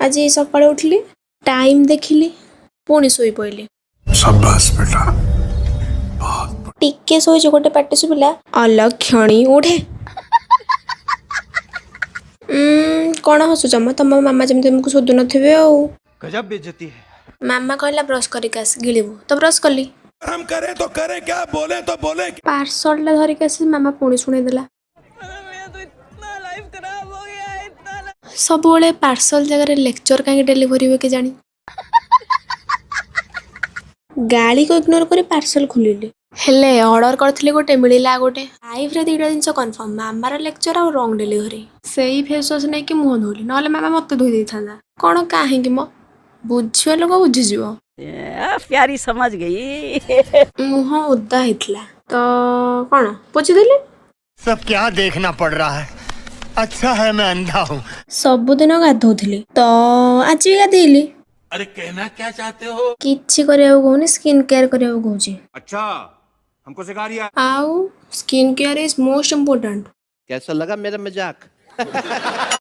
आज सकाଳେ उठली टाइम देखिली पुणी शोई पइली। शाबाश बेटा। टिके शोइछ गोटे पाटे सुबिला अलक्षणी उठे। कौन हसुच म तम मामा जमी तुमको शोधु नथिबे आ गजब बेइज्जती है। मामा कहला ब्रश करिक आस गिळिबु तो ब्रश कली। हम करे तो करे क्या, बोले तो बोले। पार्सल ला धरिक आसी मामा पुणी शुणे देला। सबुबले पार्सल जगह लेक्चर कहीं डेलीवरी हुए के जानी। गाड़ी को इग्नोर कर पार्सल खोलिली हेले ऑर्डर करथिले गोटे मिलिला गोटे लाइफ रे दीटा जिंस कंफर्म मामार लेक्चर और रॉन्ग डेलीवरी सेही फेस वॉश नै कि मुंह धोली नले मामा मते धोई दै थांदा कोन काहे कि म बुझियो लोग बुझि जिवो प्यारी समझ गई। मुंह उद्दा हितला तो कोन पोछि देली। सब क्या देखना पड़ रहा है, अच्छा है मैं अंधा हूँ। सब दिन गाधोथिली तो आज भी गाधेली। अरे कहना क्या चाहते हो? किछि करिया कहूनी स्किन केयर करिया कहूची। अच्छा हमको सिखा रिया। आउ skin care is most important. कैसा लगा मेरा मजाक?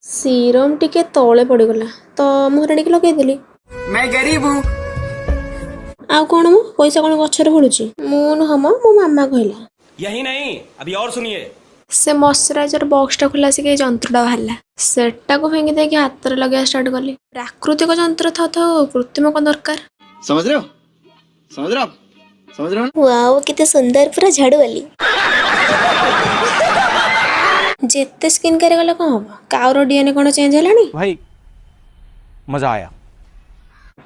सीरम टिके तले पड़गला तो मुहर टिके लगे देली। मैं गरीब हूँ। आउ कौन मो पैसा कौन गछरे पड़ुची मु न हम मो मामा कहला। यही नहीं अभी और सुनिए। से मॉइस्चराइजर बॉक्सटा खोला से के जंत्रटा बाहरला सेटा को फेंगी देके हाथ रे लगे स्टार्ट कली। प्राकृतिक जंत्र था तो कृत्रिम को दरकार। समझ रहे हो? समझ रहे हो? समझ रहे हो? वाओ कितने सुंदर पूरा झाड़ू वाली। जेते स्किन केयर गला कौन हम काउर डीएनए कौन चेंज हेलानी भाई मजा आया।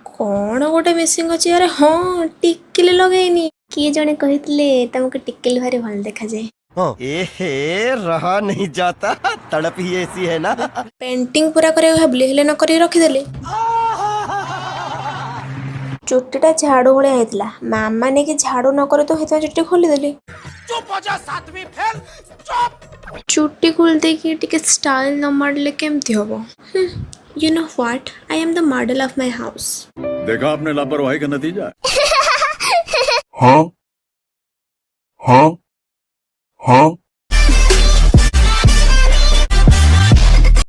कौन गोटे मिसिंग अछि। अरे हाँ टिकिले लगेनी किए जने कहितले तुमको टिकिल भारी भल देखा जाए। एहे रहा नहीं जाता, तड़प ही ऐसी है ना। पेंटिंग पूरा करे भाबली हेले न करी रखी देली। चुट्टीटा झाड़ू भलिया हेतला मामा ने कि झाड़ू न करे तो हेता चुट्टी खोली देली। चुप हो जा, सातवीं फेल। चुप। चुट्टी खोल दे कि टिके स्टाइल न मारले केमती होबो। You know what I am the model of my house. देखा आपने लापरवाही का नतीजा। हाँ हाँ हाँ